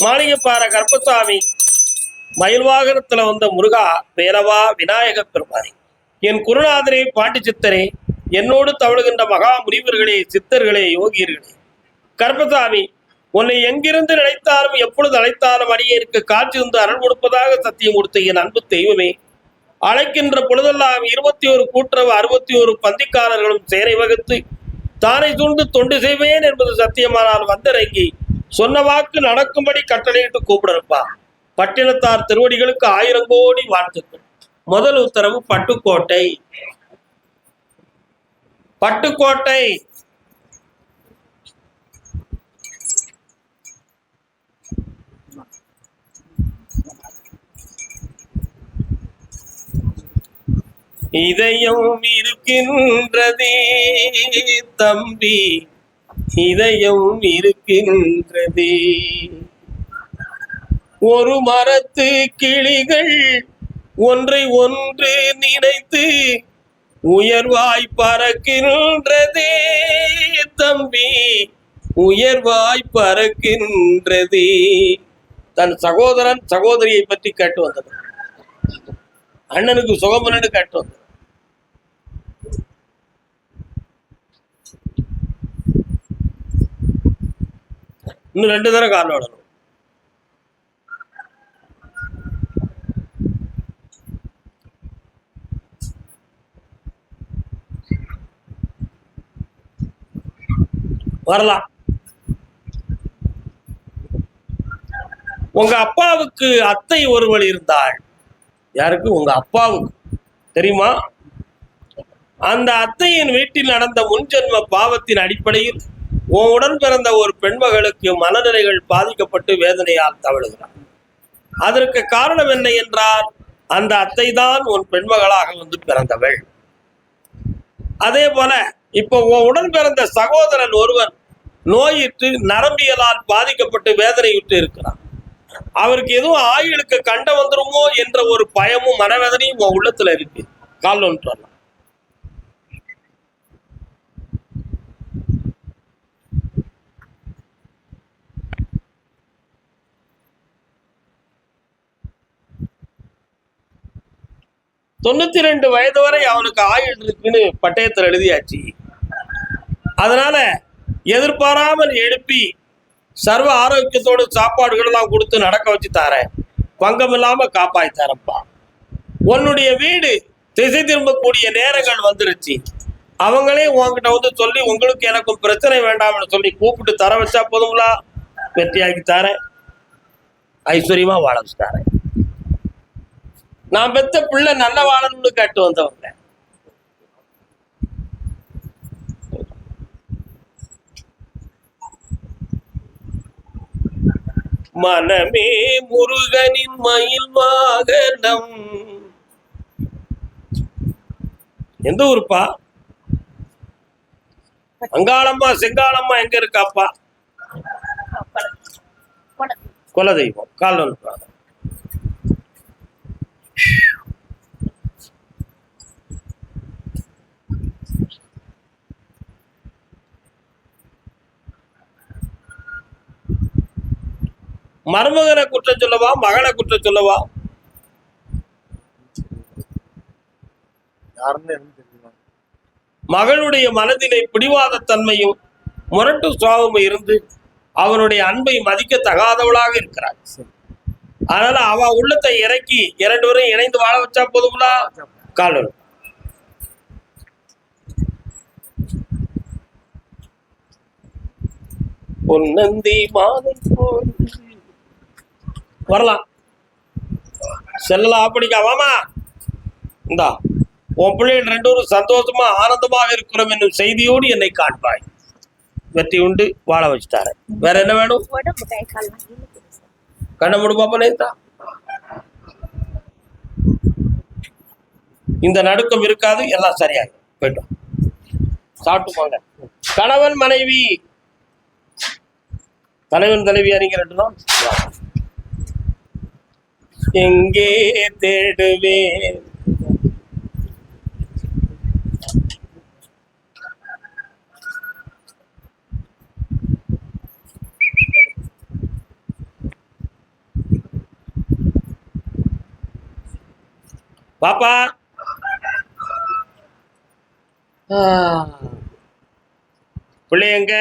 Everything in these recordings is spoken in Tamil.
மாளிகைப்பாறை கருப்பசாமி மயில் வாகனத்துல வந்த முருகா, வேலவா, விநாயக பெருமானே, என் குருநாதரே, பாண்டி சித்தரே, என்னோடு தவழுகின்ற மகா முனிவர்களே, சித்தர்களே, யோகியர்களே, கருப்பசாமி, உன்னை எங்கிருந்து நினைத்தாலும் எப்பொழுது அழைத்தாலும் அடியேற்கு காட்சி வந்து அருள் கொடுப்பதாக சத்தியம் கொடுத்த என் அன்பு தெய்வமே, அழைக்கின்ற பொழுதெல்லாம் 21 கூட்டுறவு 61 பந்திக்காரர்களும் சேரை வகுத்து தானை சூழ்ந்து தொண்டு செய்வேன் என்பது சத்தியமானால் வந்திறங்கி சொன்ன வாக்கு நடக்கும்படி கட்டளையிட்டு கூப்பிடப்பா. பட்டினத்தார் திருவடிகளுக்கு 1000 கோடி வாழ்த்துக்கள். முதல் உத்தரவு பட்டுக்கோட்டை. பட்டுக்கோட்டை இதயம் இருக்கின்றதே தம்பி, இதயம் இருக்கின்றதே, ஒரு மரத்து கிளிகள் ஒன்றை ஒன்று நினைத்து உயர்வாய் பறக்கின்றதே தம்பி, உயர்வாய் பறக்கின்றதே. தன் சகோதரன் சகோதரியை பற்றி கேட்டு வந்தது. அண்ணனுக்கு சுகமனு கேட்டு வந்தது. இன்னும் 2 தடவை காரணம் விடணும். வரலாம். உங்க அப்பாவுக்கு அத்தை ஒருவள் இருந்தாள். யாருக்கு? உங்க அப்பாவுக்கு. தெரியுமா? அந்த அத்தையின் வீட்டில் நடந்த முன்ஜென்ம பாவத்தின் அடிப்படையில் உடன் பிறந்த ஒரு பெண்மகளுக்கு மனநிலைகள் பாதிக்கப்பட்டு வேதனையால் தவழுகிறார். அதற்கு காரணம் என்ன என்றால், அந்த அத்தை தான் உன் பெண்மகளாக வந்து பிறந்தவள். அதே போல இப்போ உடன் பிறந்த சகோதரன் ஒருவன் நோயிட்டு நரம்பியலால் பாதிக்கப்பட்டு வேதனையுற்று இருக்கிறான். அவருக்கு எதுவும் ஆயுளுக்கு கண்ட வந்துருமோ என்ற ஒரு பயமும் மனவேதனையும் உன் உள்ளத்துல இருக்கு. கால் ஒன்று வரலாம். தொண்ணூத்தி 2 வயது வரை அவனுக்கு ஆயுள் இருக்குன்னு பட்டயத்தில் எழுதியாச்சு. அதனால எதிர்பாராமல் எழுப்பி சர்வ ஆரோக்கியத்தோடு சாப்பாடுகள் எல்லாம் கொடுத்து நடக்க வச்சு தாரேன், பங்கம் இல்லாம காப்பாய் தரப்பா. உன்னுடைய வீடு திசை திரும்பக்கூடிய நேரங்கள் வந்துருச்சு. அவங்களே உங்ககிட்ட வந்து சொல்லி உங்களுக்கு எனக்கும் பிரச்சனை வேண்டாம்னு சொல்லி கூப்பிட்டு தர வச்சா போதுங்களா, வெற்றியாக்கி தரேன், ஐஸ்வர்யமா வாழ வச்சு தரேன். நான் பெத்த பிள்ளை நல்ல வாழணும்னு கேட்டு வந்தவங்க. மனமே முருகனின் மயில் வாகனம். எந்த ஊருப்பா? அங்காளம்மா செங்காளம்மா எங்க இருக்காப்பா? குலதெய்வம். கால் ஒன்று. மருமகனை குற்றம் சொல்லவா, மகனை குற்றம் சொல்லவா? மகளுடைய மனதிலே பிடிவாத தன்மையும் முரட்டு சுவாபமும் இருந்து அவனுடைய அன்பை மதிக்க தகாதவளாக இருக்கிறாள். அதனால அவ உள்ளத்தை இறக்கி 2 பேரும் இணைந்து வாழ வச்சா போதுங்களா? கால் பொன்னந்தி மாலை வரலாம். செல்லலாம். அப்படிக்காவாமா இந்தா உன் பிள்ளைகள் 2 பேரும் சந்தோஷமா ஆனந்தமாக இருக்கிறோம் என்னும் செய்தியோடு என்னை காண்பாய். வெற்றி உண்டு, வாழ வச்சுட்டாரு. வேற என்ன வேணும்? கண்ண முடி பாப்பா. நேத்தா இந்த நடுக்கம் இருக்காது, எல்லாம் சரியாகும். போயிட்டோம், சாப்பிட்டு போங்க. கணவன் மனைவி, தலைவன் தலைவி அறிஞர் எங்கே தேடுவேன் பாப்பா பிள்ளை எங்க?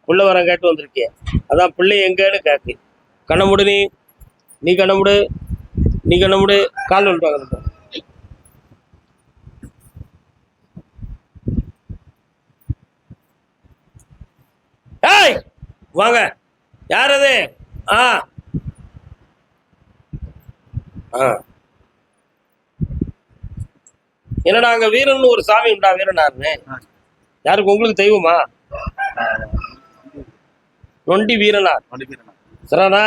புள்ள வர கேட்டு வந்திருக்கிய, அதான் பிள்ளை எங்கன்னு கேட்கு. கண்ண முடு, நீ கண்ண முடு, நீ கண்ண முடு, கால் வந்துட்டு. ஏய் வாங்க, யார் அது? ஆ ஆ என்னடா அங்க வீரன் ஒரு சாமி உண்டா? வீரனாருன்னு யாருக்கு? உங்களுக்கு தெய்வமா? நொண்டி வீரனார். சரிண்ணா,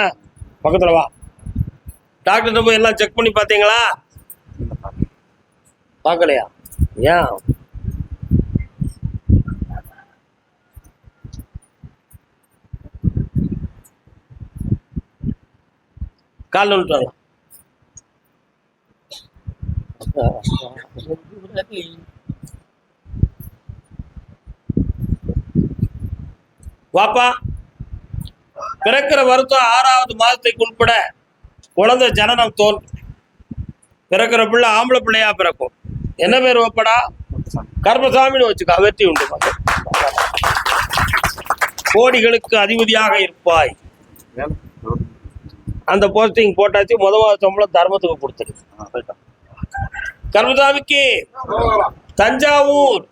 பக்கத்துல வா. டாக்டர் போய் எல்லாம் செக் பண்ணி பார்த்தீங்களா? பார்க்கலையா? ஏன்? கால் வந்துட்டு வாப்பா. பிறக்கிற வருத்தம் 6வது மாதத்துக்கு உட்பட குழந்தை ஜனனம் தோன்றும். பிறக்கிற பிள்ளை ஆம்பளை பிள்ளையா பிறக்கும். என்ன பேர் வைப்படா? கர்மசாமின்னு வச்சுக்கா, வெற்றி உண்டு. கோடிகளுக்கு அதிபதியாக இருப்பாய். அந்த போஸ்டிங் போட்டாச்சு. முதல் சம்பளம் தர்மத்துக்கு கொடுத்துரு. கர்மசாமிக்கு தஞ்சாவூர்,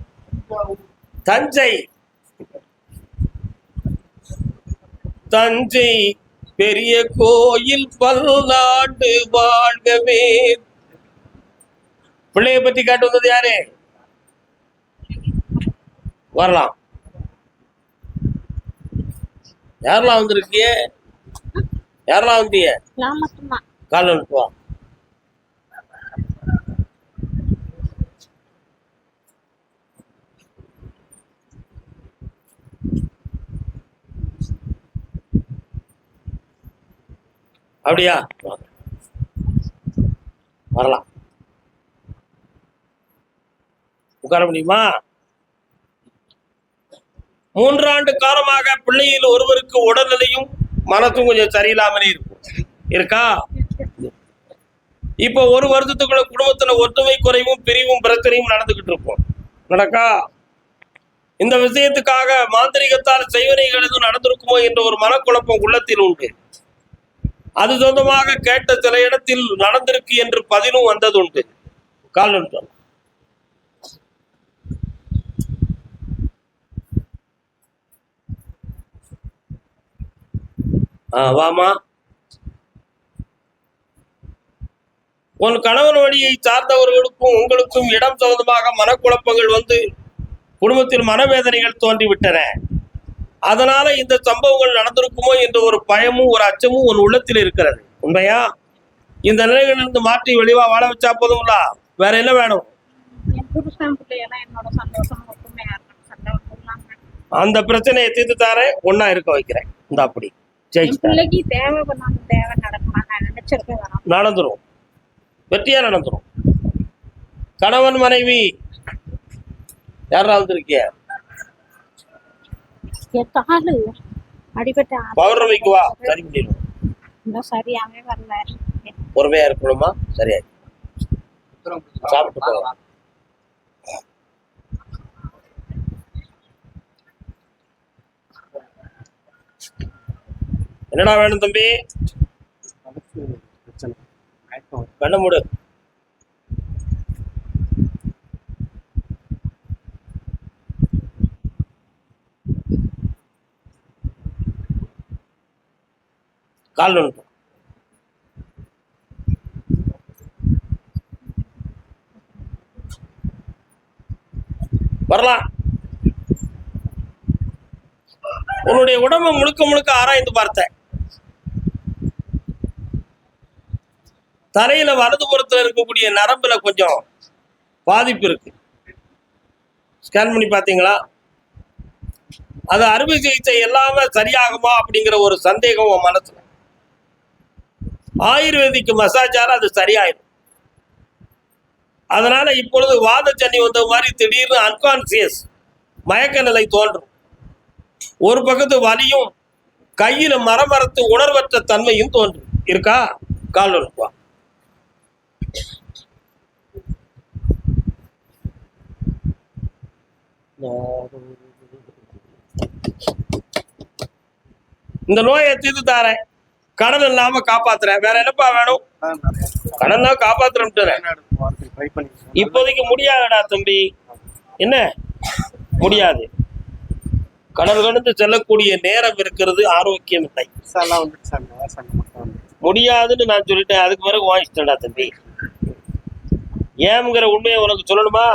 தஞ்சை, தஞ்சை பெரிய கோயில் பல்லாண்டு வாழ்கவே. பிள்ளைய பத்தி கேட்டு வந்தது யாரு? வரலாம். யாரெல்லாம் வந்திருக்கிய? யாரெல்லாம் வந்திய? கால் அனுப்புவா. அப்படியா? வரலாம். உட்கார முடியுமா? 3 ஆண்டு காலமாக பிள்ளையில் ஒருவருக்கு உடல்நிலையும் மனசும் கொஞ்சம் சரியில்லாமலே இருக்கா? இப்போ 1 வருஷத்துக்குள்ள குடும்பத்துல ஒற்றுமை குறைவும் பிரிவும் பிரச்சனையும் நடந்துகிட்டு இருக்கும். நடக்கா? இந்த விஷயத்துக்காக மாந்திரிகத்தால் செய்வனைகள் எதுவும் நடந்திருக்குமோ என்ற ஒரு மனக்குழப்பம் உள்ளத்தில் உண்டு. அது சொந்தமாக கேட்ட சில இடத்தில் நடந்திருக்கு என்று பதிலும் வந்தது உண்டு. கால் நிமிஷம். வாமா. உன் கணவன் வழியை சார்ந்தவர்களுக்கும் உங்களுக்கும் இடம் சம்பந்தமாக மனக்குழப்பங்கள் வந்து குடும்பத்தில் மனவேதனைகள் தோன்றிவிட்டன. அதனால இந்த சம்பவங்கள் நடந்திருக்குமோ என்ற ஒரு பயமும் ஒரு அச்சமும் உன் உள்ளத்தில் இருக்கிறது. உண்மையா? இந்த நிலைகளிலிருந்து மாற்றி வெளிவா வாழ வச்சா போதும்ல, வேற என்ன வேணும்? அந்த பிரச்சனையை தீர்த்து தாரேன், ஒன்னா இருக்க வைக்கிறேன். இந்த அப்படி நடந்துரும், வெற்றியா நடந்துரும். கணவன் மனைவி யாராவது இருக்கிய? பௌர்ணமிக்கு வா, சரி பண்ணிடுவோம். சரியாவே வரல. பொறுமையா இருக்கணுமா? சரியா சாப்பிட்டு போகலாம். என்னடா வேணும் தம்பி? கண்ண மூடு. கால் நிமிஷம். வரலாம். உன்னுடைய உடம்பை முழுக்க முழுக்க ஆராய்ந்து பார்த்தேன். தலையில வலதுபுறத்துல இருக்கக்கூடிய நரம்புல கொஞ்சம் பாதிப்பு இருக்கு. ஸ்கேன் பண்ணி பார்த்தீங்களா? அது அறுவை சிகிச்சை எல்லாமே சரியாகுமா அப்படிங்கிற ஒரு சந்தேகம் உன் மனசுல. ஆயுர்வேதிக் மசாஜால அது சரியாயிடும். அதனால இப்பொழுது வாத சனி வந்த மாதிரி திடீர்னு அன்கான்சியஸ் மயக்க நிலை தோன்றும். ஒரு பக்கத்து வலியும் கையில மரமரத்து உணர்வற்ற தன்மையும் தோன்றும். இருக்கா? கால் வா. இந்த நோயை தீர்த்து தாரேன், கடன் இல்லாம காப்பாத்துறேன். வேற என்னப்பா வேணும்? கடன் தான் காப்பாத்துறேன். இப்போதைக்கு முடியாதுடா தம்பி. என்ன முடியாது? கடல் கடந்து செல்லக்கூடிய நேரம் இருக்கிறது, ஆரோக்கியம் இல்லை. முடியாதுன்னு நான் சொல்லிட்டேன், அதுக்கு பிறகு வாங்கிட்டேன்டா தம்பி. ஏங்கிற உண்மையை உனக்கு சொல்லணுமா?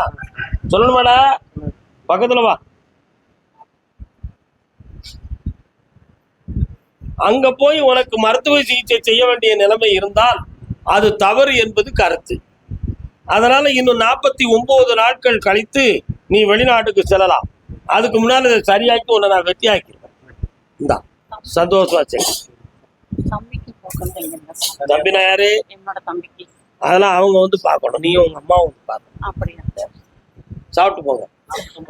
சொல்லணுமாடா? பக்கத்துல வா. அங்க போய் உனக்கு மருத்துவ சிகிச்சை செய்ய வேண்டிய நிலைமை இருந்தால் அது தவறு என்பது கருத்து. அதனால இன்னும் 49 நாட்கள் கழித்து நீ வெளிநாட்டுக்கு செல்லலாம். அதுக்கு முன்னால இதை சரியாக்கி உன்னை நான் வெட்டியாக்கிடுவேன். இந்தா சந்தோஷமா சரி. தம்பினா யாரு? அதெல்லாம் அவங்க வந்து பார்க்கணும், நீயும் உங்க அம்மா வந்து பார்க்கணும். சாப்பிட்டு போங்க.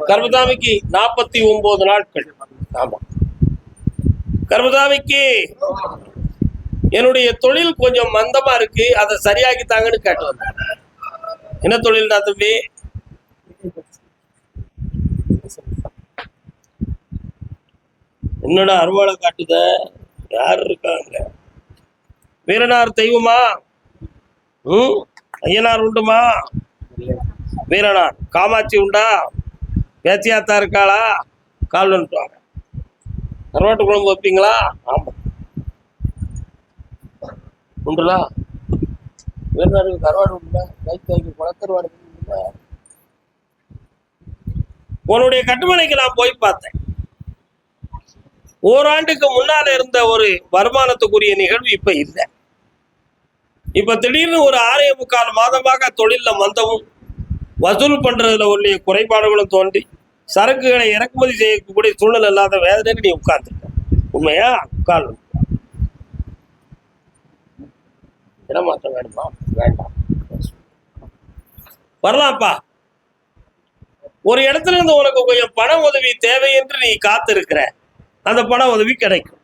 கர்மசாமிக்கு 49 நாட்கள். ஆமா கர்மசாமிக்கு என்னுடைய தொழில் கொஞ்சம் மந்தமா இருக்கு, அதை சரியாக்கி தாங்கன்னு கேட்டு வந்தேன். என்ன தொழில்டா தம்பி? என்னடா அருவாளை காட்டுத? யார் இருக்காங்க? வீரனார் தெய்வமா? ஐயனார் உண்டுமா? வீரனார். காமாட்சி உண்டா? பேச்சியாத்தா இருக்காளா? கால் வந்துட்டுவாங்க. கருவாட்டு குழம்பு வைப்பீங்களா? ஆமா உண்டுலா. வீரனாருக்கு கருவாடு உண்டுல, குளக்கருவாடு. உன்னுடைய கட்டுமனைக்கு நான் போய் பார்த்தேன். ஓராண்டுக்கு முன்னால இருந்த ஒரு வருமானத்துக்குரிய நிகழ்வு இப்ப இல்லை. இப்ப திடீர்னு ஒரு 6.25 மாதமாக தொழில மந்தமும், வசூல் பண்றதுல உள்ள குறைபாடுகளும் தோன்றி சரக்குகளை இறக்குமதி செய்யக்கூடிய சூழல் இல்லாத வேதனைக்கு நீ உட்கார்ந்துருக்க. உண்மையா? உட்கார்ந்து இடமாற்றம் வேணுமா? வேண்டாம், வரலாம்ப்பா. ஒரு இடத்துல இருந்து உனக்கு கொஞ்சம் பண உதவி தேவை என்று நீ காத்திருக்கிற, அந்த பண உதவி கிடைக்கும்.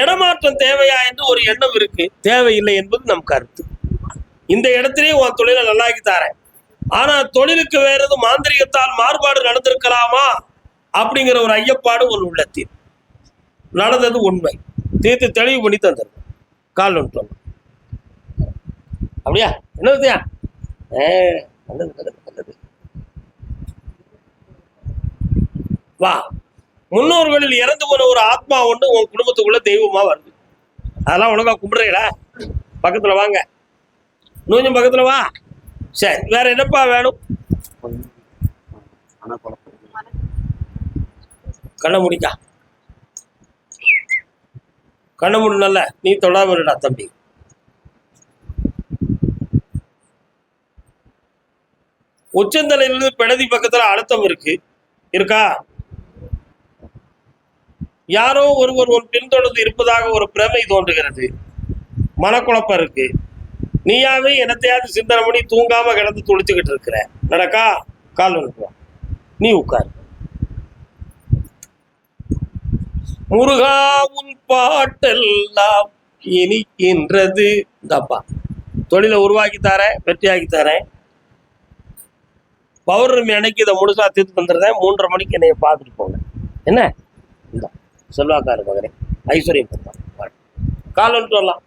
இடமாற்றம் தேவையா என்று ஒரு எண்ணம் இருக்கு, தேவையில்லை என்பது நம் கருத்து. இந்த இடத்திலேயே உன் தொழிலை நல்லாக்கி தாரேன். ஆனா தொழிலுக்கு வேற எதுவும் மாந்திரிகத்தால் மாறுபாடு நடந்திருக்கலாமா அப்படிங்கிற ஒரு ஐயப்பாடு ஒரு உள்ளத்தில் நடந்தது உண்மை. தீர்த்து தெளிவு பண்ணி தந்தது. கால் ஒன்று அப்படியா? என்னதுயா? நல்லது நல்லது நல்லது. வா. முன்னோர்களில் இறந்து போன ஒரு ஆத்மா ஒன்று உன் குடும்பத்துக்குள்ள தெய்வமா வருது. அதெல்லாம் ஒழுங்கா கும்பிடுறீங்களா? பக்கத்துல வாங்க, நூஞ்சம் பக்கத்துல வா. சரி, வேற என்னப்பா வேணும்? கண்ண முடிக்கா, கண்ண முடி. நல்ல நீ தொடாம இருடா தம்பி. உச்சந்தலையிலிருந்து பிடதி பக்கத்துல அழுத்தம் இருக்கு, இருக்கா? யாரோ ஒருவர் ஒரு பின்தொடர்ந்து இருப்பதாக ஒரு பிரமை தோன்றுகிறது. மனக்குழப்பம் இருக்கு. நீயாவே என்னத்தையாவது சிந்தனை பண்ணி தூங்காம கிடந்து துளிச்சுக்கிட்டு இருக்கிற. நடக்கா? கால் அனுப்புவா. நீ உட்கார். முருகா உன் பாட்டெல்லாம் இனிக்கின்றது. இந்தாப்பா தொழிலை உருவாக்கி தரேன், வெற்றியாக்கி தரேன். பௌர்ணமி அன்னைக்கு இதை முழுசா தீர்த்து தந்துடுறேன். 3:30 மணிக்கு என்னைய பார்த்துட்டு போங்க. என்ன இந்த செல்வாக்காரு மகனே, ஐஸ்வர்யம் பண்ணலாம். கால் வந்துட்டு வரலாம்.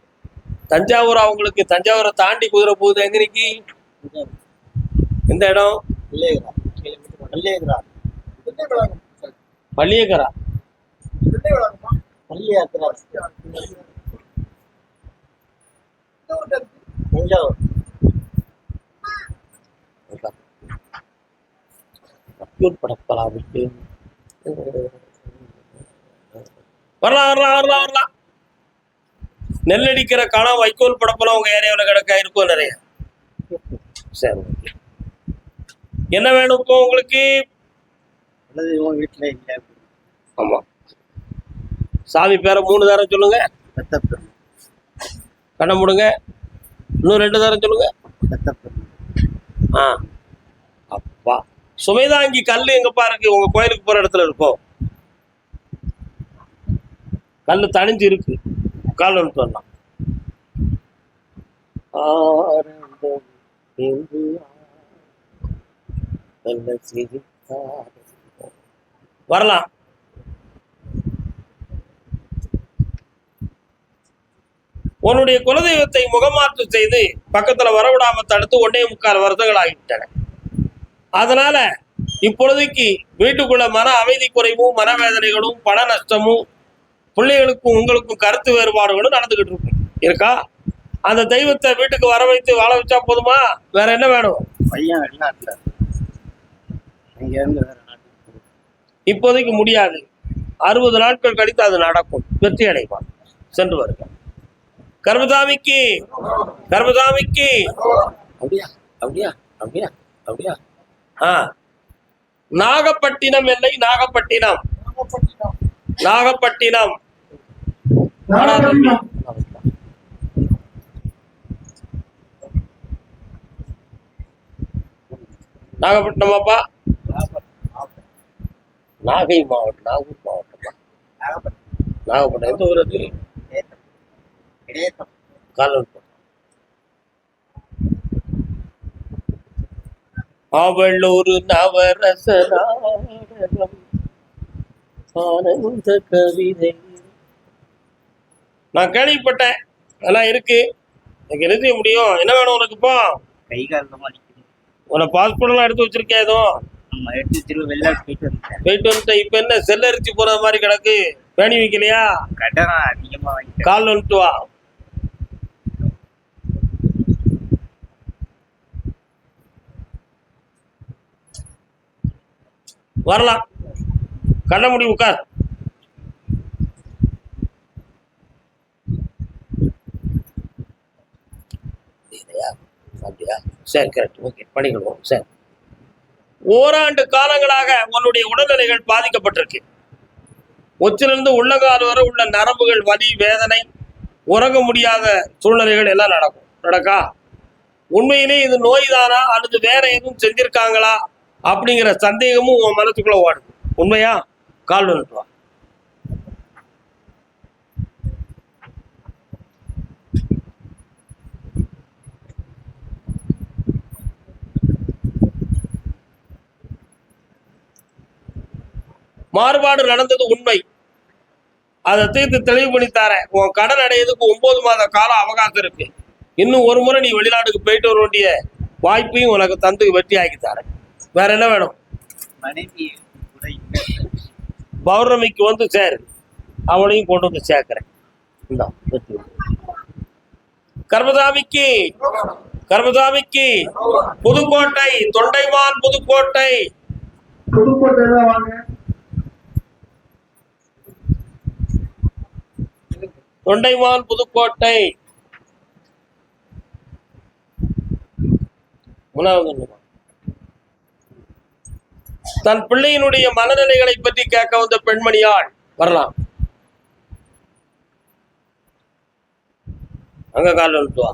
தஞ்சாவூர் அவங்களுக்கு, தஞ்சாவூரை தாண்டி குதிரை போகுது. எங்க நிக்கி? எந்த இடம்? பள்ளியக்கரா. படப்பலாவிற்கு வரலாம் வரலாம் வரலாம் வரலாம். நெல்லடிக்கிற காலம் வைக்கோல் படப்பெல்லாம் உங்க ஏரியாவில் கிடக்கா? இருக்கும் நிறைய. சரி, என்ன வேணும் இப்போ உங்களுக்கு? வீட்டுல இல்லை. ஆமா, சாமி பேரை 3 தரம் சொல்லுங்க. கண்ணை மூடுங்க. இன்னும் 2 தரம் சொல்லுங்க. அப்பா சுமைதாங்கி கல் எங்கப்பா இருக்கு? உங்க கோயிலுக்கு போற இடத்துல இருக்கும். கல் தணிஞ்சு இருக்கு. கால் வந்துட்டு வரலாம். ஆனந்தம் என்று நல்ல சிரித்தார். வரலாம். உன்னுடைய குலதெய்வத்தை முகமாற்று செய்து பக்கத்துல வரவிடாம தடுத்து 1.25 வருடங்கள் ஆகிவிட்டன. அதனால இப்பொழுதைக்கு வீட்டுக்குள்ள மன அமைதி குறைவும் மனவேதனைகளும் பண நஷ்டமும் பிள்ளைகளுக்கும் உங்களுக்கும் கருத்து வேறுபாடுகளும் நடந்துகிட்டு இருக்கா? அந்த தெய்வத்தை வீட்டுக்கு வர வைத்து வாழ வச்சா போதுமா? வேற என்ன வேணும்? இப்போதைக்கு முடியாது. 60 நாட்கள் கழித்து அது நடக்கும். வெற்றி அடைவான். சென்று வருக. கர்மசாமிக்கு கர்மசாமிக்கு. அப்படியா அப்படியா அப்படியா அப்படியா? நாகப்பட்டினம் இல்லை, நாகப்பட்டினம் நாகப்பட்டினம் நாகப்பட்டினம் அப்பா. நாகை மாவட்டம், நாகூர் மாவட்டமா? நாகப்பட்டினம் எந்த ஊர் அது? அவள் ஒரு நவரச நாடகம் ஆனந்த கவிதை. நான் கேள்விப்பட்டேன், அதெல்லாம் இருக்கு. எனக்கு எழுத முடியும். என்ன வேணும் உனக்கு? இப்போ கை காலமா உன பாஸ்போர்ட் எல்லாம் எடுத்து வச்சிருக்கேன். ஏதோ போயிட்டு வந்துட்டேன். இப்ப என்ன செல்லரிச்சு போற மாதிரி கிடக்கு? பேணி வைக்கலையா? கடன் அதிகமா கால் வந்துட்டு வா. வரலாம். கண்ண முடி உட்கார். அப்படியா? சரி, கரெக்ட். ஓகே, பண்ணிக்கணும். சரி. ஓராண்டு காலங்களாக உன்னுடைய உடல்நிலைகள் பாதிக்கப்பட்டிருக்கு. உச்சிலிருந்து உள்ளங்கால் வரை உள்ள நரம்புகள் வலி, வேதனை, உறங்க முடியாத சூழ்நிலைகள் எல்லாம் நடக்கா? உண்மையிலே இது நோய் தானா அல்லது வேற எதுவும் செஞ்சிருக்காங்களா அப்படிங்கிற சந்தேகமும் உன் மனசுக்குள்ள ஓடுது. உண்மையா? கால் வந்துட்டு வா. மாறுபாடு நடந்தது உண்மை. அதை தீர்த்து தெளிவு பண்ணி தரேன். உன் கடன் அடையதுக்கு 9 மாத கால அவகாசம் இருக்கு. இன்னும் ஒரு முறை நீ வெளிநாட்டுக்கு போயிட்டு வர வேண்டிய வாய்ப்பையும் உனக்கு தந்து வெற்றி ஆக்கி தரேன். வேற என்ன வேணும்? பௌர்ணமிக்கு வந்து சேரு, அவளையும் கொண்டு வந்து சேர்க்கிறேன். கர்மசாமிக்கு கர்மசாமிக்கு புதுக்கோட்டை, தொண்டைமான் புதுக்கோட்டை. புதுக்கோட்டை தான் வாங்க. தொண்டைமான் புதுக்கோட்டை. தன் பிள்ளையினுடைய மனநிலைகளை பற்றி கேட்க வந்த பெண்மணியாள். வரலாம். அங்க கால் வந்துட்டு வா.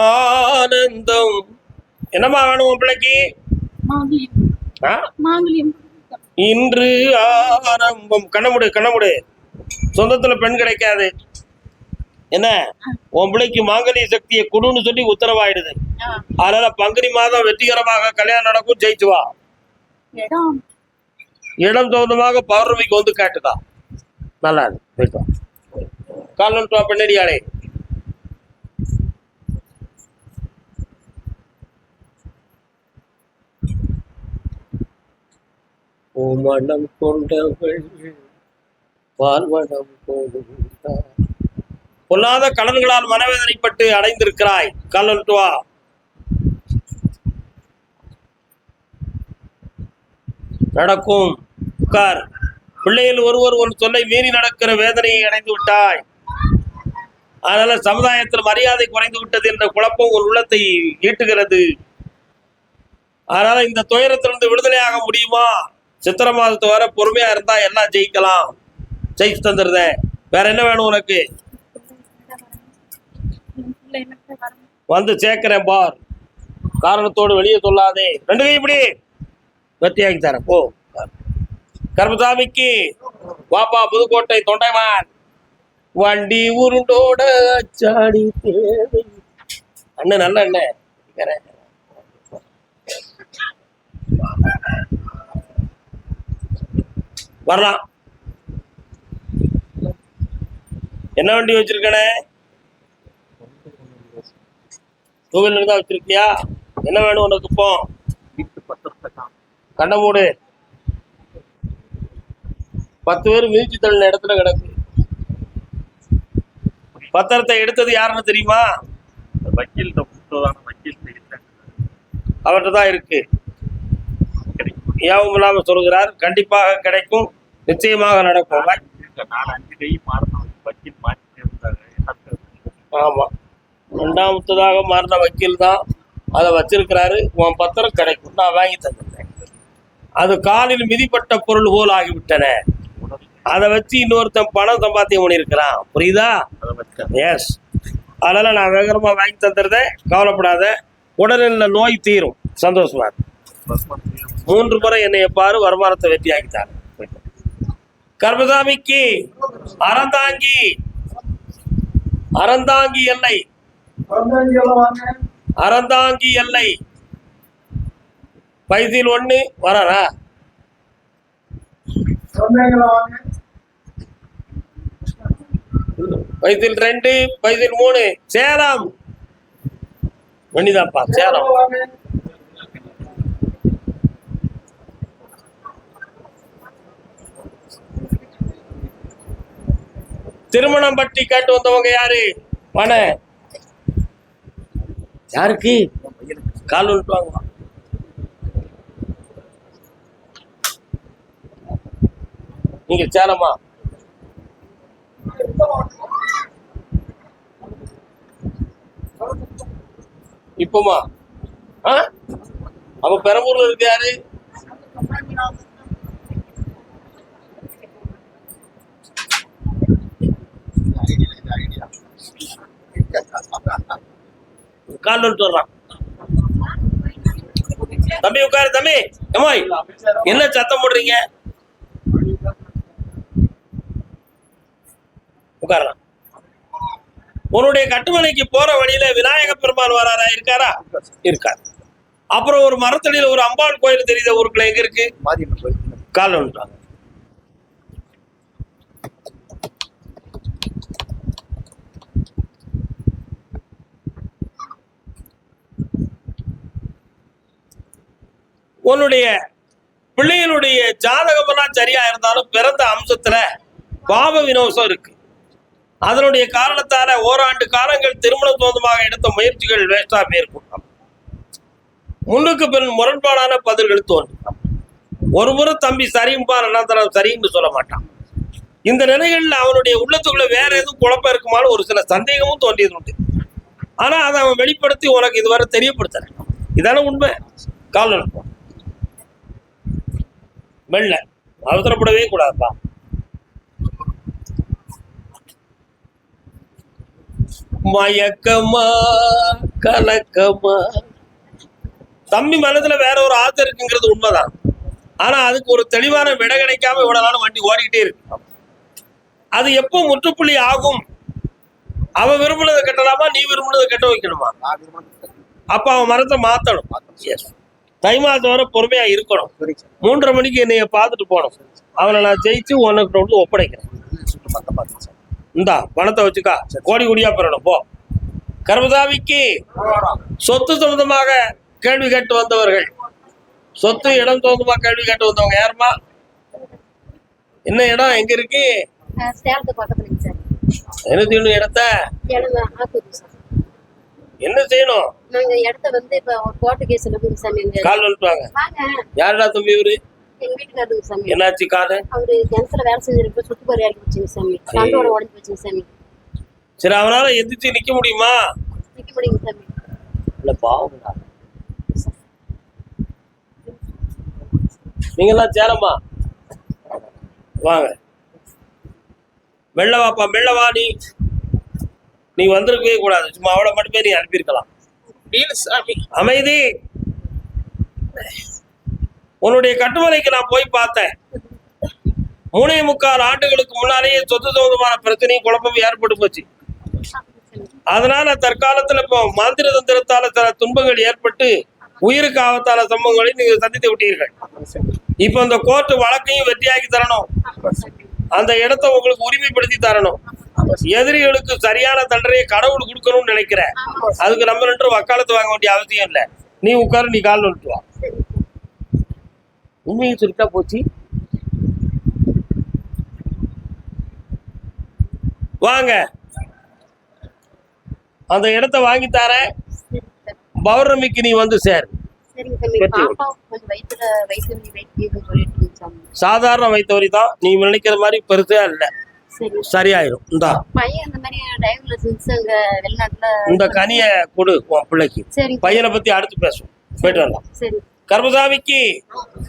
ஆனந்தம். என்னம்மா வேணும் உன் பிள்ளைக்கு? இன்று ஆரம்பம். கண்ணமுடு கண்ணமுடு. சொந்தத்துல பெண் கிடைக்காது. என்ன உன் பிள்ளைக்கு மாங்கல்ய சக்தியை கொடுன்னு சொல்லி உத்தரவாயிடுது. அதனால பங்குனி மாதம் வெற்றிகரமாக கல்யாணம் நடக்கும். ஜெயிச்சு வா. இடம் தகுந்தமாக பௌர்ணமிக்கு வந்து கேட்டுதா. நல்லா போயிட்டு வா. கால் வந்துட்டு வா பெண்ணடியாளே. மனம் கொண்டவள் வாழ்வனம் கொடுத்தார். பொல்லாத கடன்களால் மனவேதனைப்பட்டு அடைந்திருக்கிறாய். கால் வந்துட்டு வா. நடக்கும். உட்கார். பிள்ளைகள் ஒருவர் ஒரு சொல்லை மீறி நடக்கிற வேதனையை அடைந்து விட்டாய். அதனால சமுதாயத்தில் மரியாதை குறைந்து விட்டது என்ற குழப்பம் ஒரு உள்ளத்தை ஈட்டுகிறது. அதனால இந்த துயரத்திலிருந்து விடுதலையாக முடியுமா? சித்திரை மாதத்து வர பொறுமையா இருந்தா எல்லாம் ஜெயிக்கலாம். ஜெயிச்சு தந்துருதேன். வேற என்ன வேணும் உனக்கு? வந்து சேர்க்கிறேன் பார். காரணத்தோடு வெளியே சொல்லாதே. ரெண்டு கை இப்படி வெற்றியாக்கி தரேன் போ. கருப்பசாமிக்கு வாப்பா புதுக்கோட்டை தொண்டைமான் வண்டி உருண்டோட சாடி தேவை. அண்ணன் நல்ல அண்ணன் வரலாம். என்ன வண்டி வச்சிருக்கனே? டூ வீலர் தான் வச்சிருக்கியா? என்ன வேணும் உனக்கு? இப்போ கண்ண மூடு. 10 பேர் மிதிச்சு தள்ளின இடத்துல கிடக்கு. பத்திரத்தை எடுத்தது யாருன்னு தெரியுமா? வக்கீல் அவர்கிட்ட தான் இருக்கு. யாவும் இல்லாம சொல்கிறார், கண்டிப்பாக கிடைக்கும், நிச்சயமாக நடக்கும். ஆமா, 2வது மாறின வக்கீல் தான் அதை வச்சிருக்கிறாரு. உன் பத்திரம் கிடைக்கும், நான் வாங்கி தந்துட்டேன். அது காலில் மிதிப்பட்ட பொருள் போல் ஆகிவிட்டன. அதை வச்சு இன்னொருத்தன் பணம் சம்பாத்தியம் பண்ணியிருக்கிறான். புரியுதா? எஸ். அதனால நான் வேகமா வாங்கி தந்துடுறேன், கவலைப்படாத. உடலில் நோய் தீரும். சந்தோஷமா 3 முறை என்னைய பாரு, வருமானத்தை வெற்றியாக்கிட்டாரு. கருப்பசாமிக்கு அறந்தாங்கி எல்லை, அறந்தாங்கி எல்லை பைசில் 1 வராரா? பைசில் 2, பைசில் 3 சேலம். வண்டிதாப்பா சேலம். திருமணம் பட்டி கேட்டு வந்தவங்க யாரு? வன யாருக்கு? கால் விட்டுவாங்க. நீங்க சேலமா? இப்பமா அவ பெரம்பூர்ல இருக்கு. யாரு? கால் விட்டு வர்றான். தம்பி உட்காரு. தம்பி அம்மாய் என்ன சத்தம் போடுறீங்க? உட்காரலாம். உன்னுடைய கட்டுமனைக்கு போற வழியில விநாயக பெருமாள் வராரா? இருக்காரா? இருக்காரு. அப்புறம் ஒரு மரத்தடியில ஒரு அம்பாள் கோயில் தெரியுத ஊருக்குள்ள எங்க இருக்கு? கால் விட்டுறாங்க. உன்னுடைய பிள்ளைகளுடைய ஜாதகமெல்லாம் சரியா இருந்தாலும் பிறந்த அம்சத்துல பாவ வினோசம் இருக்கு. அதனுடைய காரணத்தால ஓராண்டு காலங்கள் திருமணம் சொந்தமாக எடுத்த முயற்சிகள் வேஸ்டா போயிருக்கும். முன்னுக்கு பின் முரண்பாடான பதில்கள் தோன்றும். ஒரு முறை தம்பி சரியும்பா, 2வது தடவை சரின்னு சொல்ல மாட்டான். இந்த நிலைகள்ல அவனுடைய உள்ளத்துக்குள்ள வேற எதுவும் குழப்பம் இருக்குமான்னு ஒரு சில சந்தேகமும் தோன்றியது உண்டு. ஆனா அதை அவன் வெளிப்படுத்தி உனக்கு இதுவரை தெரியப்படுத்துறேன். இதான உண்மை. கால் நினைப்போம். மெல்ல, அவசரப்படவே கூடாதுப்பா. மயக்கமா கலக்கமா. தம்பி மனதுல வேற ஒரு ஆசை இருக்குங்கிறது உண்மைதான். ஆனா அதுக்கு ஒரு தெளிவான விட கிடைக்காம இவ்வளவு நாளும் வண்டி ஓடிக்கிட்டே இருக்கு. அது எப்போ முற்றுப்புள்ளி ஆகும்? அவ விரும்பினதை கட்டலாமா, நீ விரும்பினதை கட்ட வைக்கணுமா? அப்ப அவன் மரத்தை மாத்தணும். தை மாதம் வரை பொறுமையா இருக்கணும். 3:30 மணிக்கு என்னைய பார்த்துட்டு போனோம். அவனை நான் ஜெயிச்சு உனக்கு வந்து ஒப்படைக்கிறேன். இந்தா பணத்தை வச்சுக்கா, கோடி கோடியா பெறணும். போ. கருப்பசாமிக்கு சொத்து சம்பந்தமாக கேள்வி கேட்டு வந்தவர்கள், சொத்து இடம் சம்பந்தமாக கேள்வி கேட்டு வந்தவங்க யாருமா? என்ன இடம் எங்க இருக்கு? என்ன செய்யணும்? இடத்த என்ன செய்யணும்? நாங்க இடத்த வந்து இப்ப ஒரு கோர்ட் கேஸ்ல இருக்கு சாமி. கால் வந்துட்டாங்க. யாருடா தம்பி இவரு? எங்க வீட்டுக்காரரு சாமி. என்னாச்சு காலு? அவரு கிணத்துல வேலை செஞ்சிருக்க சுத்துப்பாரி அடிக்க வச்சுங்க சாமி. கண்டோட உடஞ்சு போச்சுங்க சாமி. சரி, அவனால எந்திரிச்சு நிக்க முடியுமா? நிக்க முடியுங்க சாமி. இல்ல பாவம்டா. நீங்க எல்லாம் சேலமா? வாங்க. மெல்ல வாப்பா, மெல்ல வா. நீ வந்திருக்கவே கூடாது. சும்மா அவளை மட்டுமே நீ அனுப்பியிருக்கலாம். வீரசாமி. அமைதி. உன்னுடைய கட்டுமலைக்கு நான் போய் பார்த்தேன். 3.25 ஆண்டுகளுக்கு முன்னாலேயே சொத்து சம்பந்தமான பிரச்சனையும் குழப்பம் ஏற்பட்டு போச்சு. அதனால தற்காலத்துல இப்போ மந்திர தந்திரத்தால சில துன்பங்கள் ஏற்பட்டு உயிருக்கு ஆபத்தான சம்பவங்களை நீங்க சந்தித்து விட்டீர்கள். இப்ப இந்த கோர்ட்டு வழக்கையும் வெற்றியாக்கி தரணும். அந்த இடத்தை உங்களுக்கு உரிமைப்படுத்தி தரணும். எதிரிகளுக்கு சரியான தண்டனையை கடவுள் கொடுக்கணும்னு நினைக்கிறேன். அதுக்கு நம்ம 2 வக்காலத்து வாங்க வேண்டிய அவசியம் இல்லை. நீ உட்காரு, நீ கால் வந்துட்டு வா. உண்மையை சொல்லிட்டா போச்சு. வாங்க, அந்த இடத்த வாங்கி தரேன். பௌர்ணமிக்கு நீ வந்து சேர். சாதாரண வயிற்று தான், நீ நினைக்கிற மாதிரி பெருசா இல்ல, சரியாயிரும். இந்தா இந்த கனிய கொடு உன் பிள்ளைக்கு. பையனை பத்தி அடுத்து பேசுவோம். போயிட்டு வரலாம். கர்மசாமிக்கு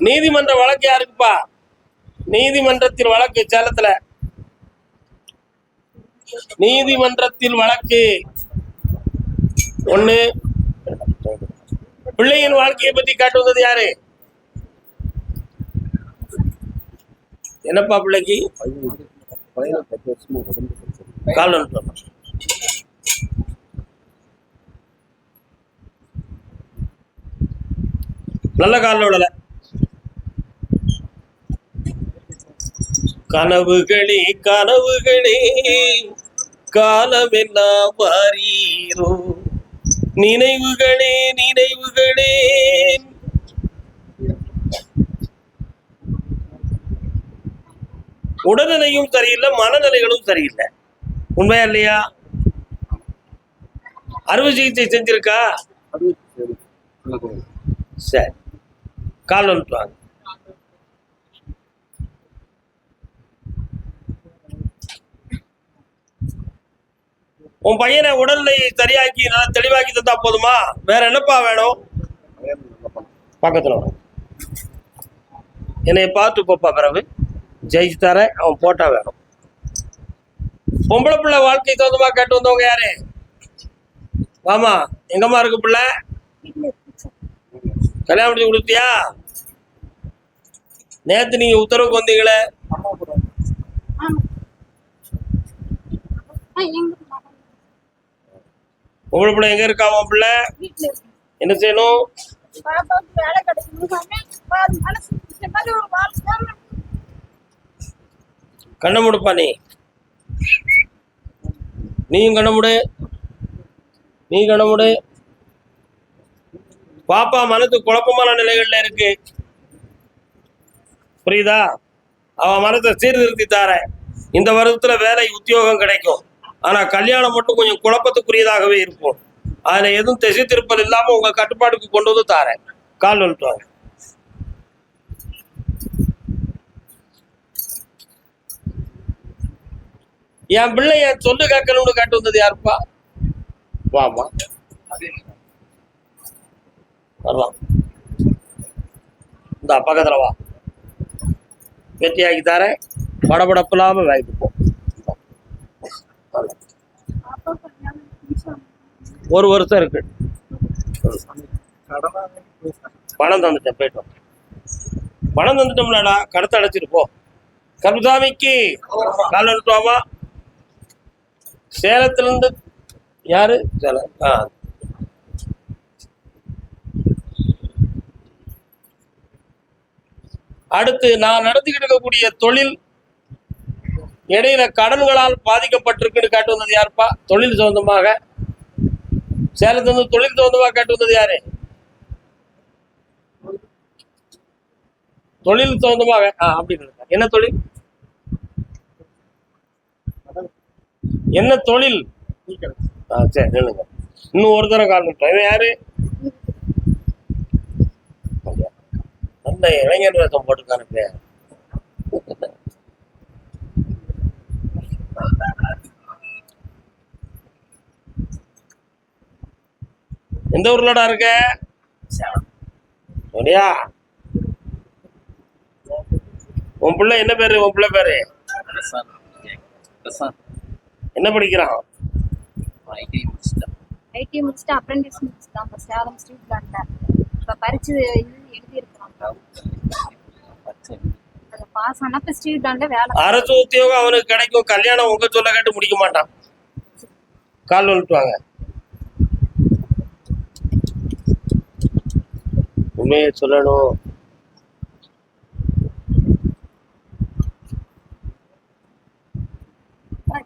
நீதிமன்ற வழக்கு யாருக்குப்பா? நீதிமன்றத்தில் வழக்கு சேலத்துல. நீதிமன்றத்தில் வழக்கு 1. பிள்ளையின் வாழ்க்கையை பத்தி காட்டு வந்தது யாரு? என்னப்பா பிள்ளைக்கு? கால் நல்ல காலில் விடல. கனவுகளே கனவுகளே காலமெல்லாம் மாறீரோ, நினைவுகளே நினைவுகளே. உடல்நிலையும் சரியில்லை, மனநிலைகளும் சரியில்லை. உண்மையா இல்லையா? அறுவை சிகிச்சை செஞ்சிருக்கா? சரி, கால் வந்துட்டு. உன் பையனை உடல்நிலையை சரியாக்கி நல்லா தெளிவாக்கி தந்தா போதுமா? வேற என்னப்பா வேணும்? பக்கத்துல என்னைய பார்த்து போப்பா. பிறகு ஜெயிச்சு தரேன். அவன் போட்டா வேணும். பொம்பளை பிள்ளை வாழ்க்கை தகுந்தமா கேட்டு வந்தவங்க யாரு? வாமா, எங்கம்மா இருக்கு பிள்ளை? கல்யாணம் பண்ணி கொடுத்தியா? நேத்து நீங்க உத்தரவுக்கு வந்தீங்களே, பொம்பளை பிள்ளை எங்க இருக்கா? உன் பிள்ளை என்ன செய்யணும்? கண்ண முடுப்பா. நீயும் கண்ண முடு, நீ கண்ண முடு. பாப்பா மனது குழப்பமான நிலைகள்ல இருக்கு, புரியுதா? அவன் மனத்தை சீர்திருத்தி தார. இந்த வருடத்துல வேலை உத்தியோகம் கிடைக்கும். ஆனா கல்யாணம் மட்டும் கொஞ்சம் குழப்பத்துக்குரியதாகவே இருக்கும். அதுல எதுவும் திசை திருப்பல் இல்லாம உங்க கட்டுப்பாட்டுக்கு கொண்டு வந்து தாரேன். கால் வந்துட்டு. என் பிள்ளை என் சொல்லு கேட்கணும்னு கேட்டு வந்தது யாருப்பா? வாமா, வரலாம். இந்த பக்கத்துல வா, வெட்டியாக்கி தரேன். படபடப்பு இல்லாம வாங்கிட்டு போ. 1 வருஷம் இருக்கு. பணம் தந்துட்டேன், போயிட்டு பணம் தந்துட்டோம்லடா, கடத்தை அடைச்சிட்டு போ. கருசாமிக்கு கால் வந்துட்டுவாமா. சேலத்துல இருந்து யாரு? சேலம். அடுத்து நான் நடத்திக்கிட்டு இருக்கக்கூடிய தொழில் இடையில கடன்களால் பாதிக்கப்பட்டிருக்குன்னு காட்டு வந்தது யாருப்பா? தொழில் சம்பந்தமாக சேலத்துல இருந்து தொழில் சம்பந்தமாக காட்டு வந்தது யாரு? தொழில் சம்பந்தமாக. அப்படின்னு என்ன தொழில்? என்ன தொழில்? சரி சொல்லுங்க. இன்னும் ஒரு தரம் கால் பண்ணிட்டோம். இவன் யாரு? நல்ல இளைஞர் வேஷம் போட்டுக்கானுங்க. எந்த ஊர்லடா இருக்க? சரியா? உன் பிள்ளை என்ன பேரு? உன் பிள்ளை பேரு என்ன படிக்கிறான்? ஐடி முடிச்சுட்டு அப்ரெண்டிஸ் முடிச்சுதான் இப்போ சேலம் ஸ்ட்ரீட் பிளான்ல இப்போ பரிச்சு எழுதியிருக்கிறான். அதில் பாஸ் ஆனால் இப்போ ஸ்ட்ரீட் பிளான்ல வேலை. அரசு உத்தியோகம் அவனுக்கு கிடைக்கும், கல்யாணம் உங்க சொல்ல கேட்டு முடிக்க மாட்டான். கால் வந்துட்டுவாங்க. உண்மையை சொல்லணும்.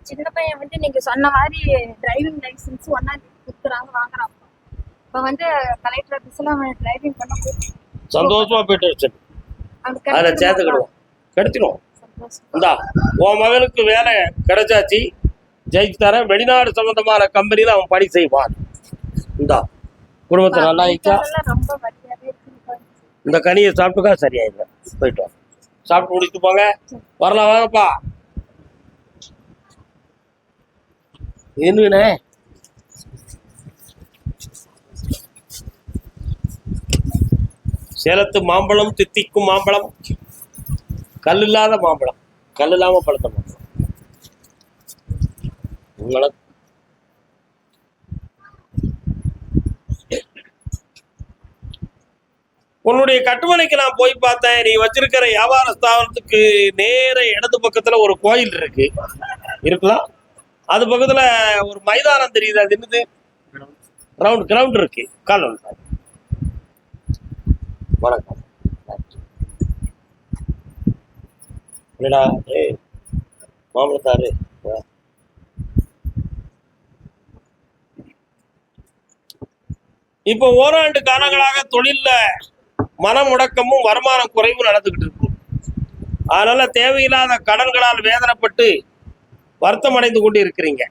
சின்ன பையன் வந்து நீங்க சொன்ன மாதிரி டிரைவிங் லைசன்ஸ் ஒன்னாம் கொடுக்குறாங்க வாங்குறான். இப்போ வந்து கலெக்டர் ஆஃபீஸில் அவன் டிரைவிங் பண்ண சந்தோஷமா போயிட்டு வச்சு அதில் சேர்த்துக்கிடுவோம், கிடைச்சிடும். இந்தா உன் மகனுக்கு வேலை கிடைச்சாச்சு, ஜெயிச்சு தரேன். வெளிநாடு சம்பந்தமான கம்பெனியில் அவன் பணி செய்வான். இந்தா குடும்பத்தை நல்லா ஆயிடுச்சா? ரொம்ப வழியாவே இருக்கு. இந்த கனியை சாப்பிட்டுக்கா சரியாயிடும். போயிட்டு வா, சாப்பிட்டு முடிச்சுட்டு போங்க. வரலாம், வாங்கப்பா. என்னண்ணே சேலத்து மாம்பழம், தித்திக்கும் மாம்பழம், கல் இல்லாத மாம்பழம், கல் இல்லாம பழுத்த மாம்பழம். உங்களுக்கு உன்னுடைய கட்டுமனைக்கு நான் போய் பார்த்தேன். நீ வச்சிருக்கிற வியாபார ஸ்தாபனத்துக்கு நேர இடது பக்கத்துல ஒரு கோயில் இருக்கு, இருக்கலாம். அது பக்கத்துல ஒரு மைதானம் தெரியுது, அது என்னது? கிரவுண்ட் இருக்கு. கால் வந்து வணக்கம். என்னடா ஏய் மாமலத்தாரு, இப்போ ஓராண்டு காலங்களாக தொழில்ல மனமுடக்கமும் வருமான குறைவும் நடந்துகிட்டு இருக்கு. அதனால தேவையில்லாத கடன்களால் வேதனைப்பட்டு வருத்தம் அடைந்து கொண்டு இருக்கிறீங்க.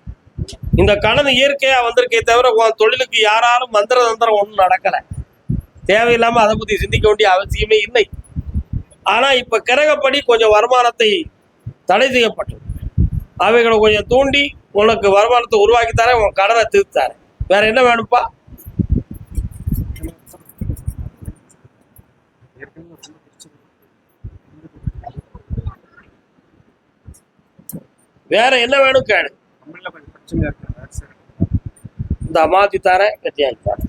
இந்த கடன் இயற்கையா வந்திருக்கே தவிர உன் தொழிலுக்கு யாராலும் மந்திர தந்திரம் ஒன்றும் நடக்கல. தேவையில்லாம அதை பத்தி சிந்திக்க வேண்டிய அவசியமே இல்லை. ஆனா இப்ப கிரகப்படி கொஞ்சம் வருமானத்தை தடை செய்யப்பட்டது. அவைகளை கொஞ்சம் தூண்டி உனக்கு வருமானத்தை உருவாக்கி தரேன், உன் கடனை தீர்த்து தரேன். வேற என்ன வேணும்ப்பா? வேற என்ன வேணும் கேடு. இந்த மாத்தி தரேன், கட்டியாக்கி தரேன்,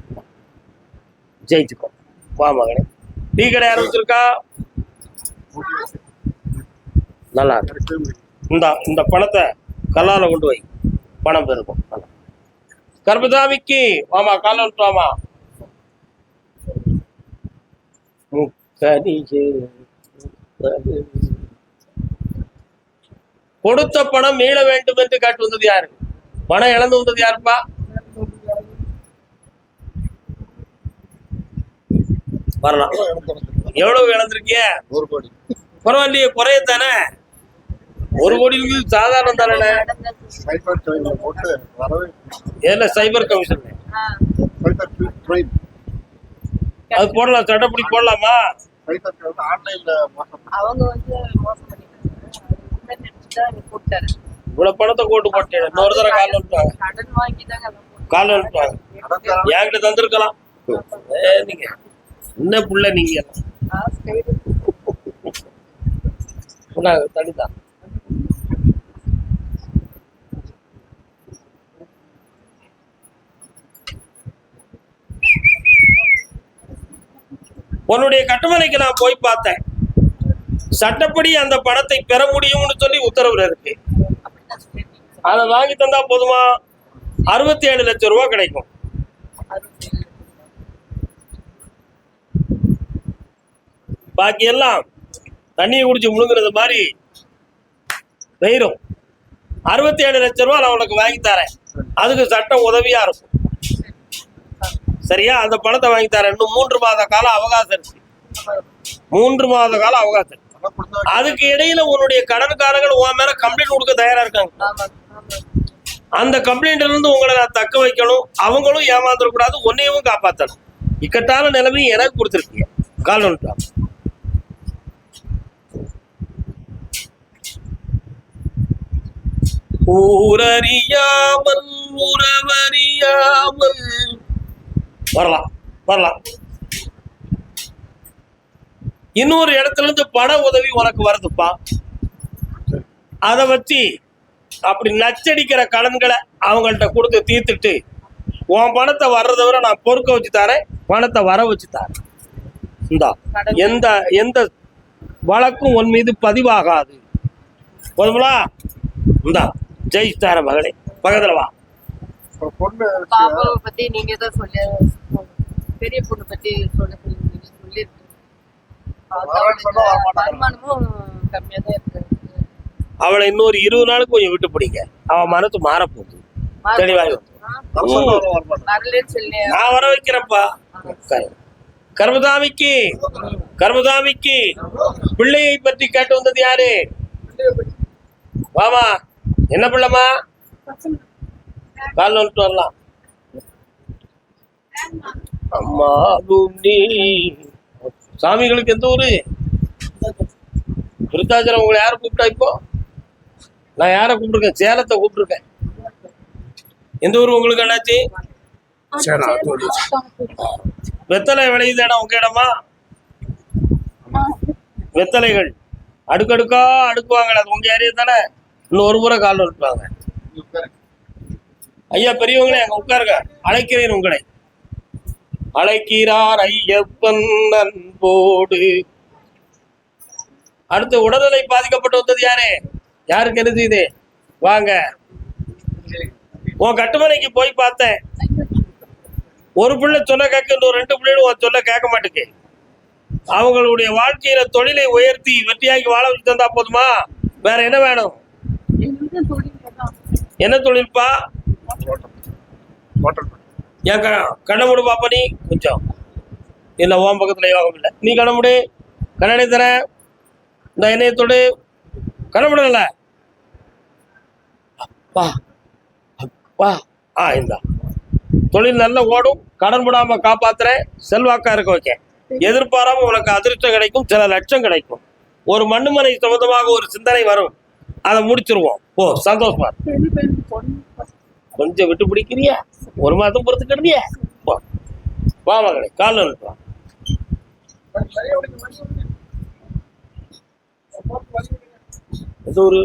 ஜெயிச்சுக்கோ. வா மகனே. டீ கடை ஆரம்பிச்சிருக்கா? நல்லா இருக்கு. இந்த பணத்தை கல்லால கொண்டு வை, பணம் பெருக்கும். கர்மசாமிக்கு வாமா, கால விட்டு வாமா. கொடுத்த பணம் மீள வேண்டும் என்று கேட்டு வந்தது யாரு? பணம் இழந்து வந்தது யாருப்பா? வரலாம். எவ்வளவு இழந்திருக்கிய? 1 கோடி. பரவாயில்லையே, குறையத்தானே. 1 கோடி சாதாரணம் தானே. ஏல சைபர் கமிஷன் அது போடலாம், சட்டப்படி போடலாமா? அவங்க வந்து மோசம் பண்ணிட்டாங்க. இவ்வளவு பணத்தை போட்டு போட்டேன். இன்னொரு தடவை கால் வந்துட்டாங்க, கடன் வாங்கிட்டாங்க. கால் வந்துட்டாங்க. என்கிட்ட தந்திருக்கலாம். நீங்க என்ன புள்ள, நீங்க தனிதான். உன்னுடைய கட்டுமனைக்கு நான் போய் பார்த்தேன். சட்டப்படி அந்த பணத்தை பெற முடியும்னு சொல்லி உத்தரவுல இருக்கு. அதை வாங்கி தந்தா போதுமா? 67 லட்சம் ரூபாய் கிடைக்கும். பாக்கி எல்லாம் தண்ணியை குடிச்சு முழுங்குறது மாதிரி வெயிரும். 67 லட்சம் ரூபாய் நான் உனக்கு வாங்கி தரேன். அதுக்கு சட்டம் உதவியா இருக்கும். சரியா? அந்த பணத்தை வாங்கி தரேன். இன்னும் 3 மாத கால அவகாசம் இருக்கு. 3 மாத கால அவகாசம். அதுக்கு இடையில உன்னுடைய கடன்காரர்கள் உன் மேல கம்ப்ளைண்ட் கொடுக்க தயாரா இருக்காங்க. அந்த கம்ப்ளைண்ட்ல இருந்து உங்களை நான் தக்க வைக்கணும். அவங்களும் ஏமாந்துடக்கூடாது, உன்னையும் காப்பாற்றணும். இக்கட்டான நிலைமையும் எனக்கு கொடுத்துருக்கீங்க. கால் வந்துட்டா ஊரறியாமல் உறவறியாமல் வரலாம் வரலாம். இன்னொரு இடத்துல இருந்து பண உதவி உனக்கு வருதுப்பா. அதை வச்சு அப்படி நச்சடிக்கிற கடன்களை அவங்கள்ட்ட கொடுத்து தீர்த்துட்டு உன் பணத்தை வர்றதை விட நான் பொறுக்க வச்சு தரேன், பணத்தை வர வச்சு தரேன். இந்தா, எந்த எந்த வழக்கும் உன் மீது பதிவாகாது. போதுங்களா? இந்தா, ஜெயிச்சுத்தார மகளே, பக்கத்துல வா. ஒரு பொண்ணு பாப்பாவை பத்தி நீங்க தான் சொல்லி, பெரிய பொண்ணு பத்தி சொல்ல நீங்க சொல்லிருக்கீங்க. வரேன்னு சொன்னா வரமாட்டாங்க. வருமானமும் கம்மியா தான் இருக்கு. அவளை இன்னொரு 20 நாளுக்கு கொஞ்சம் விட்டு பிடிங்க. அவன் மனசு மாறப்போகுது. தெளிவாக வரலன்னு சொல்லி நான் வர வைக்கிறேன்ப்பா. கர்மதாமிக்கு கர்மதாமிக்கு பிள்ளையை பற்றி கேட்டு வந்தது யாரு? வாமா, என்ன பிள்ளைமா? கால் வந்துட்டு வரலாம். அம்மா பூண்டி சாமிகளுக்கு எந்த ஊரு? விருத்தாச்சலம். உங்களை யாரை கூப்பிட்டா? இப்போ நான் யாரை கூப்பிட்டுருக்கேன்? சேலத்தை கூப்பிட்டுருக்கேன். எந்த ஊர் உங்களுக்கு? என்னாச்சு? வெத்தலை விளையுது இடம் உங்க இடமா? வெத்தலைகள் அடுக்கடுக்கா அடுக்குவாங்க, அது உங்க ஏரியா தானே? இன்னும் ஒரு முறை கால் விட்டுவாங்க. ஐயா பெரியவங்களே, அங்க உட்காருங்க. அழைக்கிறேன் உங்களை. அழைக்கிறார் ஐயப்பன் அன்போடு. அடுத்து உடல்நிலை பாதிக்கப்பட்டு வந்தது யாரு? யாருக்கு என்ன செய்யுது? வாங்க. உன் கட்டுமனைக்கு போய் பார்த்தேன். ஒரு பிள்ளை சொல்ல கேட்க, இன்னும் 2 பிள்ளைகளும் உன் சொல்ல கேட்க மாட்டேங்க. அவங்களுடைய வாழ்க்கையில தொழிலை உயர்த்தி வெற்றியாக்கி வாழ வச்சு தந்தா போதுமா? வேற என்ன வேணும்? என்ன தொழில்ப்பா? என் கண்ண முடு பாப்பா. நீ கொஞ்சம் இல்லை, உன் பக்கத்துல யோகம் இல்லை. நீ கண்ண முடு. கண்ணடை தர இந்த எண்ணெயத்தோடு கண்ண முடல. அப்பா அப்பா. இந்தா, தொழில் நல்ல ஓடும். கடன் விடாம காப்பாத்துறேன். செல்வாக்கா இருக்க வைக்க. எதிர்பாராம உனக்கு அதிர்ஷ்டம் கிடைக்கும். சில லட்சம் கிடைக்கும். ஒரு மண்ணுமனை சம்பந்தமாக ஒரு சிந்தனை வரும். அதை முடிச்சிருவோம். ஓ, சந்தோஷமா. கொஞ்சம் விட்டு பிடிக்கிறியா? 1 மாதம் பொறுத்துக்கிறியா? வா மகளே, கால் வா. எந்த ஊரு?